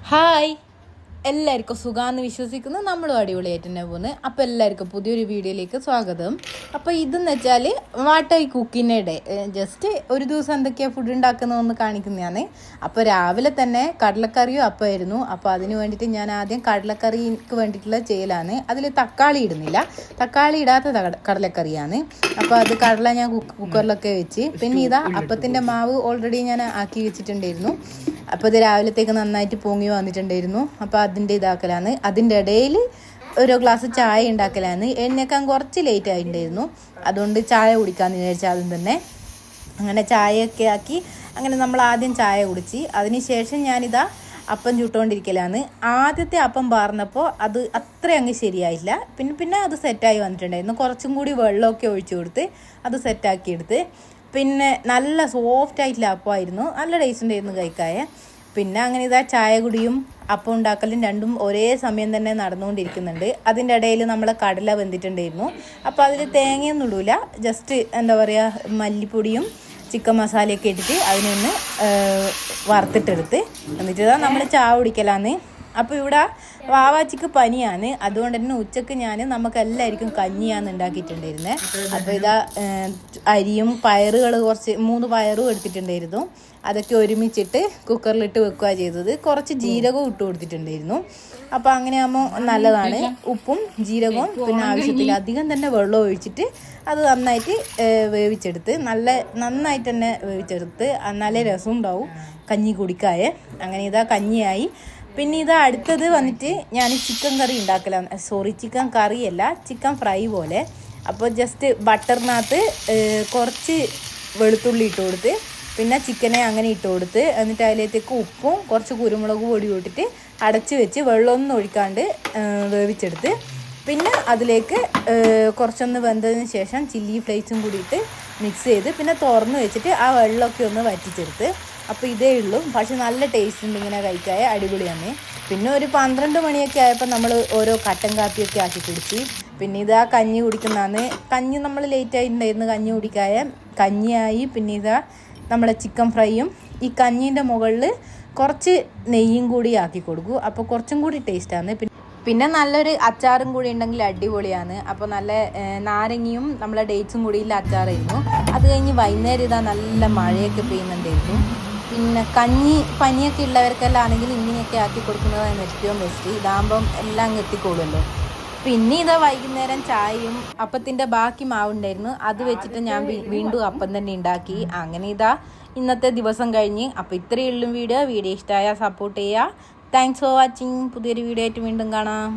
Hi, എല്ലാവർക്കും സുഖമാണെന്ന് വിശ്വസിക്കുന്നു. നമ്മളും അടിപൊളിയായിട്ട് തന്നെ പോകുന്നത്. അപ്പോൾ എല്ലാവർക്കും പുതിയൊരു വീഡിയോയിലേക്ക് സ്വാഗതം. അപ്പോൾ ഇതെന്ന് വെച്ചാൽ വാട്ട് ഐ കുക്കിൻ്റെ ഡേ. ജസ്റ്റ് ഒരു ദിവസം എന്തൊക്കെയാണ് ഫുഡ് ഉണ്ടാക്കുന്നതെന്ന് കാണിക്കുന്നതാണ്. അപ്പോൾ രാവിലെ തന്നെ കടലക്കറിയും അപ്പമായിരുന്നു. അപ്പോൾ അതിന് വേണ്ടിയിട്ട് ഞാൻ ആദ്യം കടലക്കറിക്ക് വേണ്ടിയിട്ടുള്ള ചെയ്യലാണ്. അതിൽ തക്കാളി ഇടുന്നില്ല, തക്കാളി ഇടാത്ത കടലക്കറിയാണ്. അപ്പോൾ അത് കടല ഞാൻ കുക്കറിലൊക്കെ വെച്ച്, പിന്നെ ഇതാ അപ്പത്തിൻ്റെ മാവ് ഓൾറെഡി ഞാൻ ആക്കി വെച്ചിട്ടുണ്ടായിരുന്നു. അപ്പോൾ ഇത് രാവിലത്തേക്ക് നന്നായിട്ട് പൊങ്ങി വന്നിട്ടുണ്ടായിരുന്നു. അപ്പോൾ അതിൻ്റെ ഇതാക്കലാണ്. അതിൻ്റെ ഇടയിൽ ഒരു ഗ്ലാസ് ചായ ഉണ്ടാക്കലാണ്. എഴുന്നേക്കാൻ കുറച്ച് ലേറ്റ് ആയിട്ടുണ്ടായിരുന്നു, അതുകൊണ്ട് ചായ കുടിക്കാമെന്ന് വിചാരിച്ചാൽ ആദ്യം തന്നെ അങ്ങനെ ചായയൊക്കെ ആക്കി അങ്ങനെ നമ്മൾ ആദ്യം ചായ കുടിച്ച് അതിന് ശേഷം ഞാനിതാ അപ്പം ചുട്ടുകൊണ്ടിരിക്കലാണ്. ആദ്യത്തെ അപ്പം പാർന്നപ്പോൾ അത് അത്ര അങ്ങ് ശരിയായില്ല. പിന്നെ അത് സെറ്റായി വന്നിട്ടുണ്ടായിരുന്നു. കുറച്ചും കൂടി വെള്ളമൊക്കെ ഒഴിച്ചു കൊടുത്ത് അത് സെറ്റാക്കിയെടുത്ത്, പിന്നെ നല്ല സോഫ്റ്റ് ആയിട്ടുള്ള അപ്പമായിരുന്നു. നല്ല ടേസ്റ്റ് ഉണ്ടായിരുന്നു കഴിക്കായ. പിന്നെ അങ്ങനെ ഇതാ ചായ കുടിയും അപ്പം ഉണ്ടാക്കലും രണ്ടും ഒരേ സമയം തന്നെ നടന്നുകൊണ്ടിരിക്കുന്നുണ്ട്. അതിൻ്റെ ഇടയിൽ നമ്മൾ കടല വെന്തിട്ടുണ്ടായിരുന്നു. അപ്പോൾ അതിൽ തേങ്ങയൊന്നും ഇടൂല, ജസ്റ്റ് എന്താ പറയുക മല്ലിപ്പൊടിയും ചിക്കൻ മസാലയൊക്കെ ഇട്ടിട്ട് അതിനൊന്ന് വറുത്തിട്ടെടുത്ത് എന്നിട്ട് ഇതാ നമ്മൾ ചായ കുടിക്കലാന്ന്. അപ്പോൾ ഇവിടെ വാവാച്ചിക്ക് പനിയാണ്, അതുകൊണ്ട് തന്നെ ഉച്ചക്ക് നമുക്ക് എല്ലാവർക്കും കഞ്ഞിയാണ് ഉണ്ടാക്കിയിട്ടുണ്ടായിരുന്നത്. അപ്പോൾ ഇതാ അരിയും പയറുകൾ 3 പയറും എടുത്തിട്ടുണ്ടായിരുന്നു. അതൊക്കെ ഒരുമിച്ചിട്ട് കുക്കറിലിട്ട് വെക്കുക ചെയ്തത്. കുറച്ച് ജീരകവും ഇട്ട് കൊടുത്തിട്ടുണ്ടായിരുന്നു. അപ്പോൾ അങ്ങനെ ആകുമ്പോൾ നല്ലതാണ്. ഉപ്പും ജീരകവും പിന്നെ ആവശ്യത്തിലധികം തന്നെ വെള്ളം ഒഴിച്ചിട്ട് അത് നന്നായിട്ട് വേവിച്ചെടുത്ത് നന്നായിട്ട് തന്നെ വേവിച്ചെടുത്ത് നല്ല രസം ഉണ്ടാവും കഞ്ഞി കുടിക്കായ. അങ്ങനെ ഇതാ കഞ്ഞിയായി. പിന്നെ ഇതാ അടുത്തത് വന്നിട്ട് ഞാൻ ചിക്കൻ കറി ഉണ്ടാക്കലാണ്. ചിക്കൻ കറിയല്ല, ചിക്കൻ ഫ്രൈ പോലെ. അപ്പോൾ ജസ്റ്റ് ബട്ടറിനകത്ത് കുറച്ച് വെളുത്തുള്ളി ഇട്ട് കൊടുത്ത് പിന്നെ ചിക്കനെ അങ്ങനെ ഇട്ട് കൊടുത്ത് എന്നിട്ട് അതിലേക്ക് ഉപ്പും കുറച്ച് കുരുമുളക് പൊടി ഇട്ടിട്ട് അടച്ച് വെച്ച് വെള്ളമൊന്നും ഒഴിക്കാണ്ട് വേവിച്ചെടുത്ത് പിന്നെ അതിലേക്ക് കുറച്ചൊന്ന് വെന്തതിന് ശേഷം ചില്ലി ഫ്ലേക്സും കൂടിയിട്ട് മിക്സ് ചെയ്ത് പിന്നെ തുറന്ന് വെച്ചിട്ട് ആ വെള്ളമൊക്കെ ഒന്ന് വറ്റിച്ചെടുത്ത്. അപ്പോൾ ഇതേ ഉള്ളൂ. പക്ഷെ നല്ല ടേസ്റ്റ് ഉണ്ട് ഇങ്ങനെ കഴിക്കായ, അടിപൊളിയാണ്. പിന്നെ ഒരു 12 മണിയൊക്കെ ആയപ്പോൾ നമ്മൾ ഓരോ കട്ടൻ കാപ്പിയൊക്കെ ആക്കി കുടിച്ച്. പിന്നെ ഇതാ കഞ്ഞി കുടിക്കുന്നതാണ്. കഞ്ഞി നമ്മൾ ലേറ്റ് ആയിട്ടുണ്ടായിരുന്നു കഞ്ഞി കുടിക്കായ. കഞ്ഞിയായി. പിന്നെ ഇതാ നമ്മളെ ചിക്കൻ ഫ്രൈയും. ഈ കഞ്ഞീൻ്റെ മുകളിൽ കുറച്ച് നെയ്യും കൂടി ആക്കി കൊടുക്കും, അപ്പോൾ കുറച്ചും കൂടി ടേസ്റ്റാണ്. പിന്നെ നല്ലൊരു അച്ചാറും കൂടി ഉണ്ടെങ്കിൽ അടിപൊളിയാണ്. അപ്പോൾ നല്ല നാരങ്ങയും നമ്മളെ ഡേറ്റ്സും കൂടിയുള്ള അച്ചാറായിരുന്നു. അത് കഴിഞ്ഞ് വൈകുന്നേരം ഇതാ നല്ല മഴയൊക്കെ പെയ്യുന്നുണ്ടായിരുന്നു. പിന്നെ പനിയൊക്കെ ഉള്ളവർക്കെല്ലാം ആണെങ്കിൽ ഇങ്ങനെയൊക്കെ ആക്കി കൊടുക്കുന്നതാണ് ഏറ്റവും ബെസ്റ്റ്. ഇതാകുമ്പം എല്ലാം എത്തിക്കോളുമല്ലോ. പിന്നെ ഇതാ വൈകുന്നേരം ചായയും അപ്പത്തിൻ്റെ ബാക്കി മാവുണ്ടായിരുന്നു, അത് വെച്ചിട്ട് ഞാൻ വീണ്ടും അപ്പം തന്നെ ഉണ്ടാക്കി. അങ്ങനെ ഇതാ ഇന്നത്തെ ദിവസം കഴിഞ്ഞ്. അപ്പോൾ ഇത്രയേ ഉള്ളൂ വീഡിയോ ഇഷ്ടമായാൽ സപ്പോർട്ട് ചെയ്യുക. Thanks for watching. പുതിയൊരു വീഡിയോ ആയിട്ട് വീണ്ടും കാണാം.